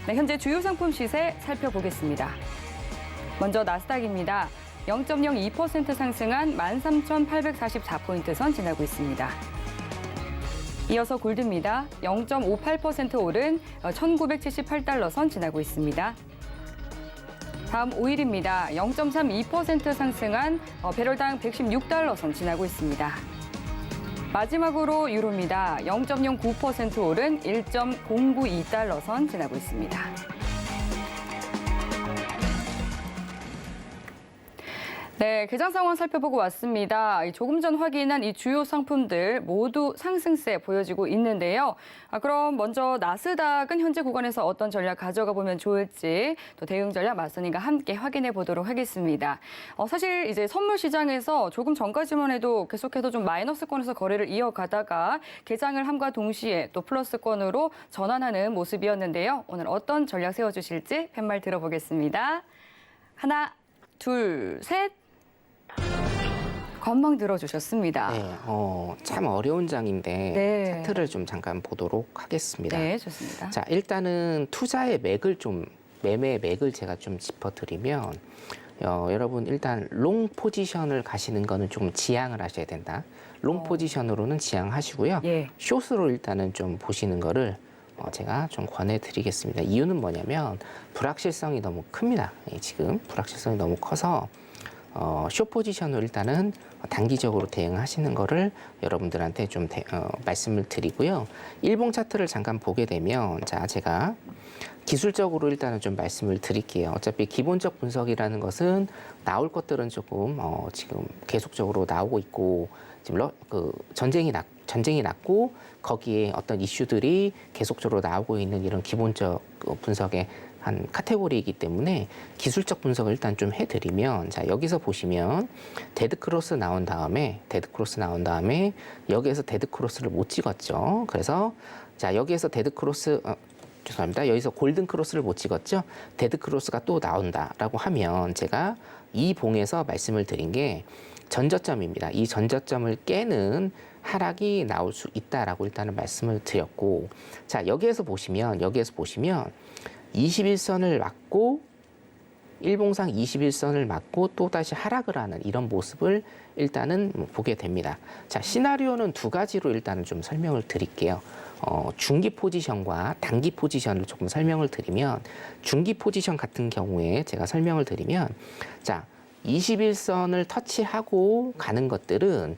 네, 현재 주요 상품 시세 살펴보겠습니다. 먼저 나스닥입니다. 0.02% 상승한 13,844포인트 선 지나고 있습니다. 이어서 골드입니다. 0.58% 오른 1,978달러 선 지나고 있습니다. 다음 오일입니다. 0.32% 상승한 배럴당 116달러 선 지나고 있습니다. 마지막으로 유로입니다. 0.09% 오른 1.092달러 선 지나고 있습니다. 네, 개장 상황 살펴보고 왔습니다. 조금 전 확인한 이 주요 상품들 모두 상승세 보여지고 있는데요. 그럼 먼저 나스닥은 현재 구간에서 어떤 전략 가져가 보면 좋을지 또 대응 전략 맞선님과 함께 확인해 보도록 하겠습니다. 사실 이제 선물 시장에서 조금 전까지만 해도 계속해서 좀 마이너스권에서 거래를 이어가다가 개장을 함과 동시에 또 플러스권으로 전환하는 모습이었는데요. 오늘 어떤 전략 세워주실지 팻말 들어보겠습니다. 하나, 둘, 셋. 건방 들어주셨습니다. 네, 참 어려운 장인데 네. 차트를 좀 잠깐 보도록 하겠습니다. 네, 좋습니다. 자, 일단은 투자의 맥을 좀 매매의 맥을 제가 좀 짚어드리면 여러분 일단 롱 포지션을 가시는 거는 좀 지양을 하셔야 된다. 롱 포지션으로는 지양하시고요. 예. 숏으로 일단은 좀 보시는 거를 제가 좀 권해드리겠습니다. 이유는 뭐냐면 불확실성이 너무 큽니다. 지금 불확실성이 너무 커서 숏 포지션으로 일단은 단기적으로 대응하시는 거를 여러분들한테 좀 말씀을 드리고요. 일봉 차트를 잠깐 보게 되면 자 제가 기술적으로 일단은 좀 말씀을 드릴게요. 어차피 기본적 분석이라는 것은 나올 것들은 조금 지금 계속적으로 나오고 있고 지금 전쟁이 났고 거기에 어떤 이슈들이 계속적으로 나오고 있는 이런 기본적 분석의 한 카테고리이기 때문에 기술적 분석을 일단 좀 해드리면 자 여기서 보시면 데드크로스 나온 다음에 여기에서 데드크로스를 못 찍었죠. 그래서 자 여기에서 죄송합니다. 여기서 골든 크로스를 못 찍었죠. 데드크로스가 또 나온다라고 하면 제가 이 봉에서 말씀을 드린 게 전저점입니다. 이 전저점을 깨는 하락이 나올 수 있다라고 일단은 말씀을 드렸고 자 여기에서 보시면 21선을 맞고 일봉상 21선을 맞고 또 다시 하락을 하는 이런 모습을 일단은 보게 됩니다. 자 시나리오는 두 가지로 일단은 좀 설명을 드릴게요. 중기 포지션과 단기 포지션을 조금 설명을 드리면 중기 포지션 같은 경우에 제가 설명을 드리면 자 21선을 터치하고 가는 것들은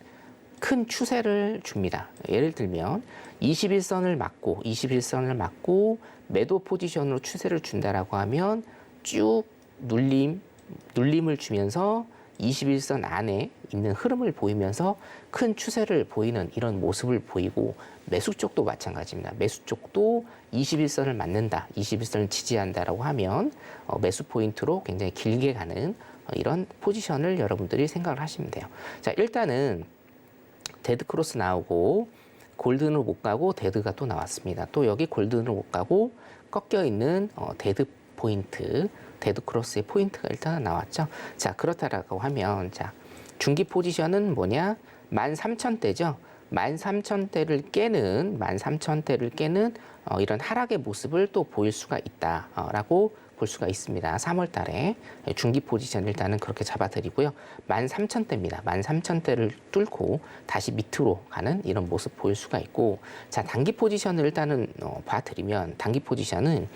큰 추세를 줍니다. 예를 들면 21선을 맞고 매도 포지션으로 추세를 준다라고 하면 쭉 눌림을 주면서 21선 안에 있는 흐름을 보이면서 큰 추세를 보이는 이런 모습을 보이고 매수 쪽도 마찬가지입니다. 매수 쪽도 21선을 맞는다, 21선을 지지한다라고 하면 매수 포인트로 굉장히 길게 가는 이런 포지션을 여러분들이 생각을 하시면 돼요. 자, 일단은 데드 크로스 나오고 골든으로 못 가고 데드가 또 나왔습니다. 또 여기 골든으로 못 가고 꺾여 있는 데드 포인트, 데드 크로스의 포인트가 일단 나왔죠. 자, 그렇다라고 하면 자, 중기 포지션은 뭐냐? 13,000대죠. 13,000대를 깨는 이런 하락의 모습을 또 보일 수가 있다라고 볼 수가 있습니다. 3월 달에 중기 포지션 일단은 그렇게 잡아드리고요. 13,000대입니다. 13,000대를 뚫고 다시 밑으로 가는 이런 모습 보일 수가 있고 자 단기 포지션을 일단은 봐드리면 단기 포지션은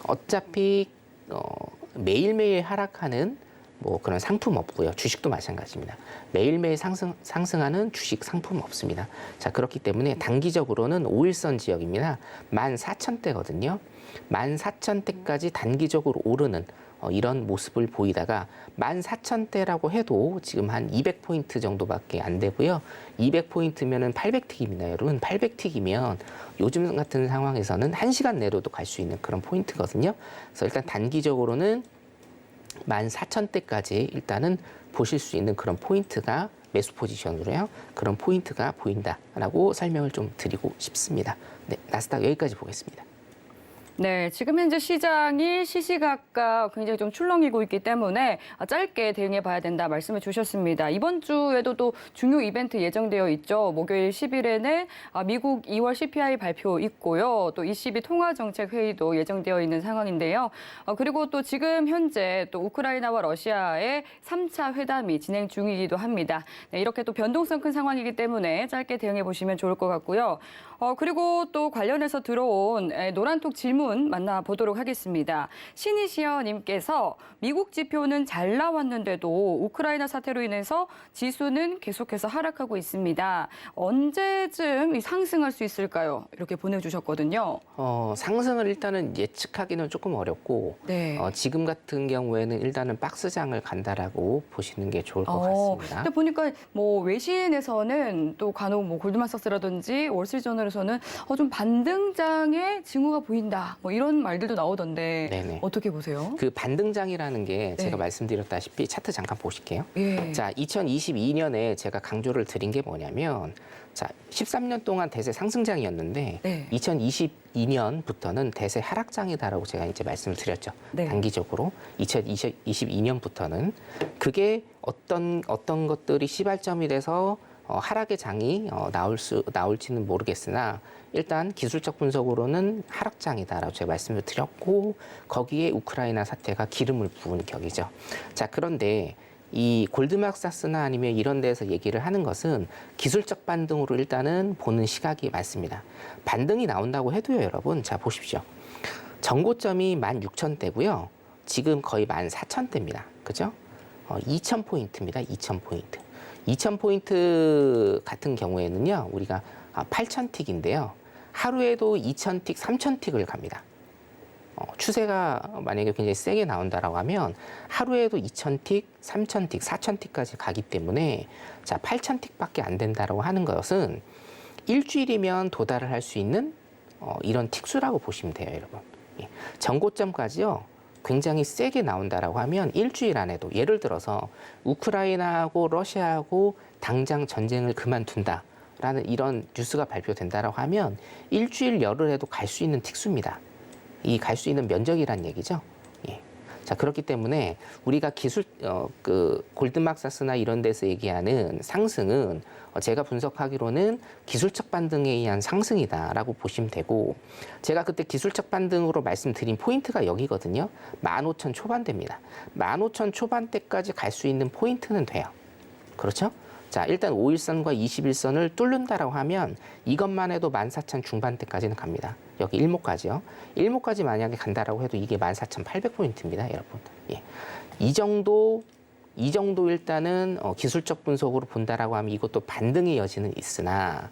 어차피 매일매일 하락하는 뭐 그런 상품 없고요. 주식도 마찬가지입니다. 매일매일 상승하는 주식 상품 없습니다. 자, 그렇기 때문에 단기적으로는 5일선 지역입니다. 14,000대거든요. 14,000대까지 단기적으로 오르는 이런 모습을 보이다가 14,000대라고 해도 지금 한 200포인트 정도밖에 안 되고요. 200포인트면은 800틱입니다. 여러분 800틱이면 요즘 같은 상황에서는 1시간 내로도 갈 수 있는 그런 포인트거든요. 그래서 일단 단기적으로는 14,000대까지 일단은 보실 수 있는 그런 포인트가 매수 포지션으로요. 그런 포인트가 보인다라고 설명을 좀 드리고 싶습니다. 네, 나스닥 여기까지 보겠습니다. 네, 지금 현재 시장이 시시각각 굉장히 좀 출렁이고 있기 때문에 짧게 대응해 봐야 된다 말씀을 주셨습니다. 이번 주에도 또 중요 이벤트 예정되어 있죠. 목요일 10일에는 미국 2월 CPI 발표 있고요. 또 ECB 통화정책회의도 예정되어 있는 상황인데요. 그리고 또 지금 현재 또 우크라이나와 러시아의 3차 회담이 진행 중이기도 합니다. 네, 이렇게 또 변동성 큰 상황이기 때문에 짧게 대응해 보시면 좋을 것 같고요. 그리고 또 관련해서 들어온 노란톡 질문 질문 만나보도록 하겠습니다. 신이시여님께서 미국 지표는 잘 나왔는데도 우크라이나 사태로 인해서 지수는 계속해서 하락하고 있습니다. 언제쯤 이 상승할 수 있을까요? 이렇게 보내주셨거든요. 상승을 일단은 예측하기는 조금 어렵고 네. 지금 같은 경우에는 일단은 박스장을 간다라고 보시는 게 좋을 것 같습니다. 근데 보니까 뭐 외신에서는 또 간혹 뭐 골드만삭스라든지 월스트리트저널에서는 좀 반등장의 징후가 보인다. 뭐 이런 말들도 나오던데 네네. 어떻게 보세요? 그 반등장이라는 게 제가 네. 말씀드렸다시피 차트 잠깐 보실게요. 예. 자, 2022년에 제가 강조를 드린 게 뭐냐면 자, 13년 동안 대세 상승장이었는데 네. 2022년부터는 대세 하락장이다라고 제가 이제 말씀을 드렸죠. 네. 단기적으로 2022년부터는 그게 어떤 것들이 시발점이 돼서 하락의 장이 나올지는 모르겠으나 일단 기술적 분석으로는 하락장이다라고 제가 말씀을 드렸고 거기에 우크라이나 사태가 기름을 부은 격이죠. 자, 그런데 이 골드만삭스나 아니면 이런 데서 얘기를 하는 것은 기술적 반등으로 일단은 보는 시각이 많습니다. 반등이 나온다고 해도요, 여러분. 자, 보십시오. 전고점이 16,000대고요. 지금 거의 14,000대입니다. 그죠? 2,000포인트입니다. 2,000포인트. 2,000포인트 같은 경우에는요, 우리가 8,000틱인데요. 하루에도 2,000틱, 3,000틱을 갑니다. 추세가 만약에 굉장히 세게 나온다라고 하면 하루에도 2,000틱, 3,000틱, 4,000틱까지 가기 때문에 자, 8,000틱밖에 안 된다라고 하는 것은 일주일이면 도달을 할 수 있는 이런 틱수라고 보시면 돼요, 여러분. 예. 전고점까지요. 굉장히 세게 나온다라고 하면 일주일 안에도 예를 들어서 우크라이나하고 러시아하고 당장 전쟁을 그만둔다라는 이런 뉴스가 발표된다라고 하면 일주일 열흘 해도 갈 수 있는 틱수입니다. 이 갈 수 있는 면적이란 얘기죠. 예. 자, 그렇기 때문에 우리가 골드만삭스나 이런 데서 얘기하는 상승은 제가 분석하기로는 기술적 반등에 의한 상승이다라고 보시면 되고 제가 그때 기술적 반등으로 말씀드린 포인트가 여기거든요. 15,000 초반대입니다. 15,000 초반대까지 갈 수 있는 포인트는 돼요. 그렇죠? 자, 일단 5일선과 21선을 뚫는다라고 하면 이것만 해도 14,000 중반대까지는 갑니다. 여기 일목까지요. 일목까지 만약에 간다라고 해도 이게 14,800포인트입니다, 여러분. 예. 이 정도 일단은 기술적 분석으로 본다라고 하면 이것도 반등의 여지는 있으나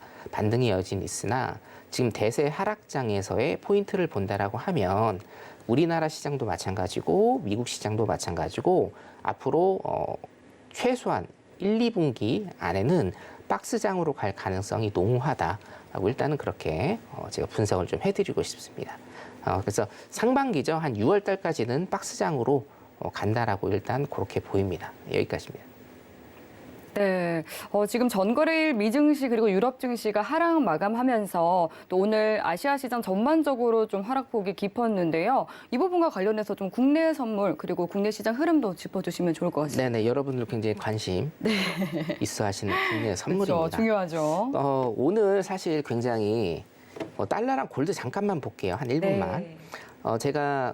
지금 대세 하락장에서의 포인트를 본다라고 하면 우리나라 시장도 마찬가지고 미국 시장도 마찬가지고 앞으로 최소한 1, 2분기 안에는 박스장으로 갈 가능성이 농후하다라고 일단은 그렇게 제가 분석을 좀 해드리고 싶습니다. 그래서 상반기죠. 한 6월 달까지는 박스장으로 간다라고 일단 그렇게 보입니다. 여기까지입니다. 네, 지금 전거래일 미 증시 그리고 유럽 증시가 하락 마감하면서 또 오늘 아시아 시장 전반적으로 좀 하락폭이 깊었는데요. 이 부분과 관련해서 좀 국내 선물 그리고 국내 시장 흐름도 짚어주시면 좋을 것 같습니다. 네네, 여러분들 굉장히 관심 있어 하시는 국내 선물입니다. 그렇죠, 중요하죠. 오늘 사실 굉장히 달러랑 골드 잠깐만 볼게요. 한 1분만. 네. 제가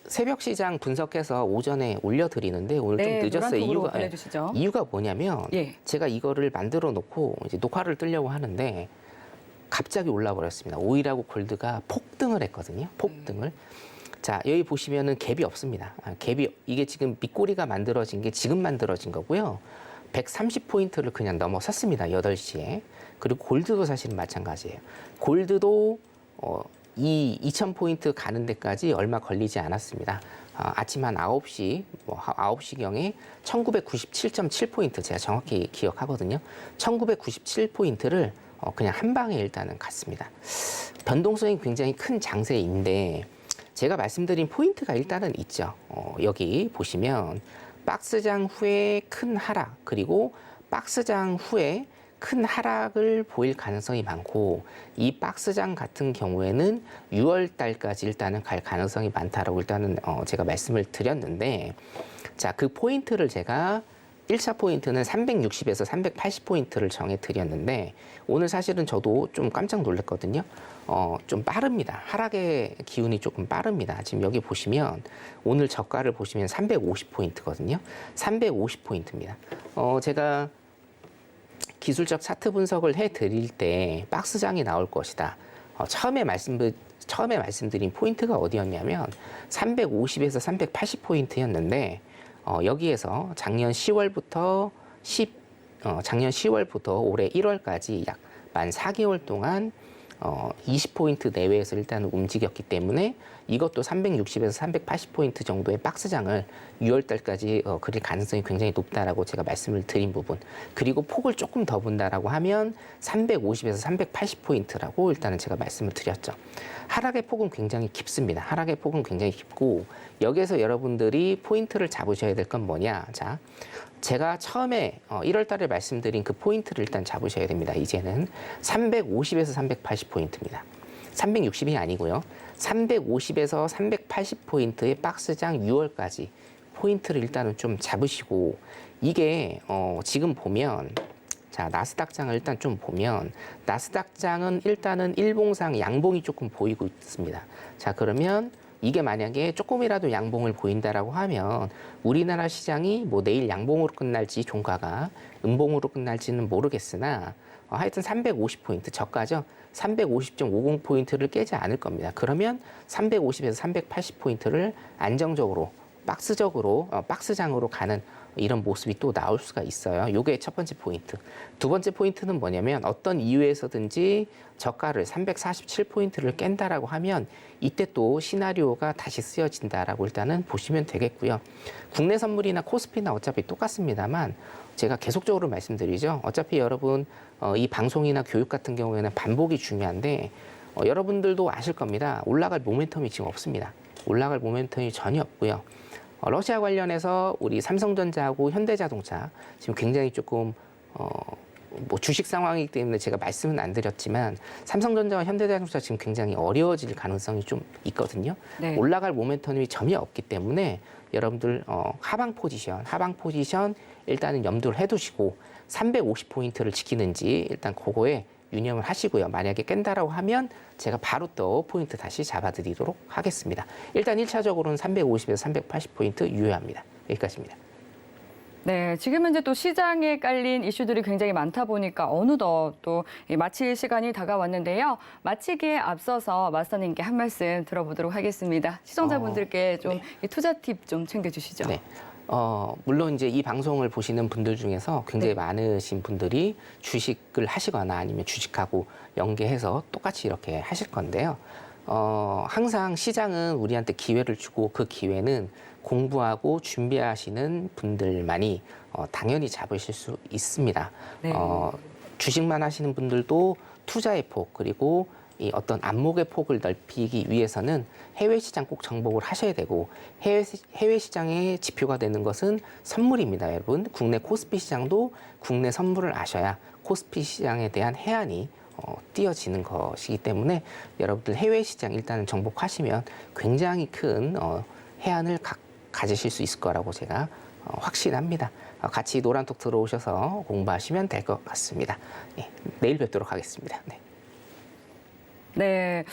새벽 시장 분석해서 오전에 올려드리는데 오늘 좀 늦었어요. 이유가 뭐냐면 예. 제가 이거를 만들어 놓고 이제 녹화를 뜨려고 하는데 갑자기 올라 버렸습니다. 오일하고 골드가 폭등을 했거든요. 폭등을. 자, 여기 보시면은 갭이 없습니다. 이게 지금 밑꼬리가 만들어진 게 지금 만들어진 거고요. 130포인트를 그냥 넘어섰습니다. 8시에. 그리고 골드도 사실은 마찬가지예요. 골드도 이 2,000포인트 가는 데까지 얼마 걸리지 않았습니다. 아침 한 9시, 9시경에 1997.7포인트 제가 정확히 기억하거든요. 1997포인트를 그냥 한 방에 일단은 갔습니다. 변동성이 굉장히 큰 장세인데 제가 말씀드린 포인트가 일단은 있죠. 여기 보시면 박스장 후에 큰 하락 그리고 박스장 후에 큰 하락을 보일 가능성이 많고 이 박스장 같은 경우에는 6월 달까지 일단은 갈 가능성이 많다라고 일단은 제가 말씀을 드렸는데 자, 그 포인트를 제가 1차 포인트는 360에서 380포인트를 정해 드렸는데 오늘 사실은 저도 좀 깜짝 놀랐거든요. 좀 빠릅니다. 하락의 기운이 조금 빠릅니다. 지금 여기 보시면 오늘 저가를 보시면 350포인트거든요. 350포인트입니다. 제가 기술적 차트 분석을 해드릴 때 박스장이 나올 것이다. 처음에 말씀드린 포인트가 어디였냐면 350에서 380포인트였는데 여기에서 작년 10월부터 올해 1월까지 약 만 4개월 동안 20포인트 내외에서 일단 움직였기 때문에 이것도 360에서 380포인트 정도의 박스장을 6월 달까지 그릴 가능성이 굉장히 높다라고 제가 말씀을 드린 부분. 그리고 폭을 조금 더 본다라고 하면 350에서 380포인트라고 일단은 제가 말씀을 드렸죠. 하락의 폭은 굉장히 깊습니다. 하락의 폭은 굉장히 깊고 여기에서 여러분들이 포인트를 잡으셔야 될 건 뭐냐. 자, 제가 처음에 1월 달에 말씀드린 그 포인트를 일단 잡으셔야 됩니다. 이제는 350에서 380포인트입니다. 360이 아니고요. 350에서 380포인트의 박스장 6월까지 포인트를 일단은 좀 잡으시고 이게 지금 보면 자, 나스닥장을 일단 좀 보면 나스닥장은 일단은 일봉상 양봉이 조금 보이고 있습니다. 자, 그러면 이게 만약에 조금이라도 양봉을 보인다라고 하면 우리나라 시장이 뭐 내일 양봉으로 끝날지 종가가 음봉으로 끝날지는 모르겠으나 하여튼 350포인트 저가죠. 350.50포인트를 깨지 않을 겁니다. 그러면 350에서 380포인트를 안정적으로 박스장으로 가는 이런 모습이 또 나올 수가 있어요. 요게 첫 번째 포인트. 두 번째 포인트는 뭐냐면 어떤 이유에서든지 저가를 347포인트를 깬다라고 하면 이때 또 시나리오가 다시 쓰여진다라고 일단은 보시면 되겠고요. 국내 선물이나 코스피나 어차피 똑같습니다만 제가 계속적으로 말씀드리죠. 어차피 여러분 이 방송이나 교육 같은 경우에는 반복이 중요한데 여러분들도 아실 겁니다. 올라갈 모멘텀이 지금 없습니다. 올라갈 모멘텀이 전혀 없고요. 러시아 관련해서 우리 삼성전자하고 현대자동차 지금 굉장히 조금 뭐 주식 상황이기 때문에 제가 말씀은 안 드렸지만 삼성전자와 현대자동차 지금 굉장히 어려워질 가능성이 좀 있거든요. 네. 올라갈 모멘텀이 전혀 없기 때문에 여러분들 하방 포지션 일단은 염두를 해두시고 350포인트를 지키는지 일단 그거에 유념을 하시고요. 만약에 깬다라고 하면 제가 바로 또 포인트 다시 잡아드리도록 하겠습니다. 일단 1차적으로는 350에서 380포인트 유효합니다. 여기까지입니다. 네, 지금 현재 또 시장에 깔린 이슈들이 굉장히 많다 보니까 어느덧 또 마칠 시간이 다가왔는데요. 마치기에 앞서서 마스터님께 한 말씀 들어보도록 하겠습니다. 시청자분들께 좀 이 투자 팁 좀 챙겨주시죠. 네. 물론 이제 이 방송을 보시는 분들 중에서 굉장히 많으신 분들이 주식을 하시거나 아니면 주식하고 연계해서 똑같이 이렇게 하실 건데요. 항상 시장은 우리한테 기회를 주고 그 기회는 공부하고 준비하시는 분들만이 당연히 잡으실 수 있습니다. 네. 주식만 하시는 분들도 투자의 폭 그리고 이 어떤 안목의 폭을 넓히기 위해서는 해외 시장 꼭 정복을 하셔야 되고 해외 시장의 지표가 되는 것은 선물입니다, 여러분. 국내 코스피 시장도 국내 선물을 아셔야 코스피 시장에 대한 해안이 띄어지는 것이기 때문에 여러분들 해외 시장 일단은 정복하시면 굉장히 큰 해안을 가지실 수 있을 거라고 제가 확신합니다. 같이 노란톡 들어오셔서 공부하시면 될 것 같습니다. 네, 내일 뵙도록 하겠습니다. 네. 네,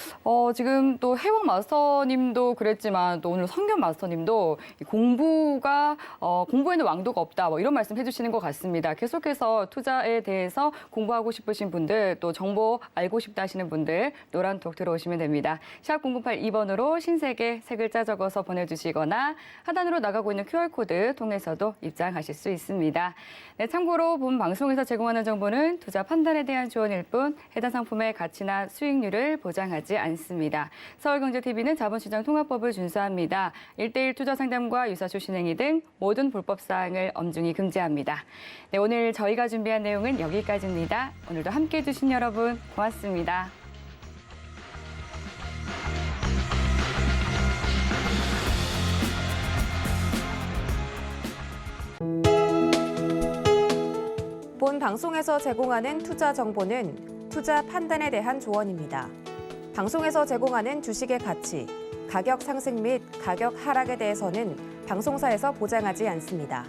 지금 또 해왕 마스터님도 그랬지만 또 오늘 성견 마스터님도 공부에는 왕도가 없다 뭐 이런 말씀 해주시는 것 같습니다. 계속해서 투자에 대해서 공부하고 싶으신 분들 또 정보 알고 싶다 하시는 분들 노란톡 들어오시면 됩니다. 샵 0982번으로 신세계 세 글자 적어서 보내주시거나 하단으로 나가고 있는 QR코드 통해서도 입장하실 수 있습니다. 네, 참고로 본 방송에서 제공하는 정보는 투자 판단에 대한 조언일 뿐 해당 상품의 가치나 수익률을 보장하지 않습니다. 서울경제TV는 자본시장 통합법을 준수합니다. 1:1 투자 상담과 유사쇼신 행위 등 모든 불법 사항을 엄중히 금지합니다. 네, 오늘 저희가 준비한 내용은 여기까지입니다. 오늘도 함께해 주신 여러분 고맙습니다. 본 방송에서 제공하는 투자 정보는 투자 판단에 대한 조언입니다. 방송에서 제공하는 주식의 가치, 가격 상승 및 가격 하락에 대해서는 방송사에서 보장하지 않습니다.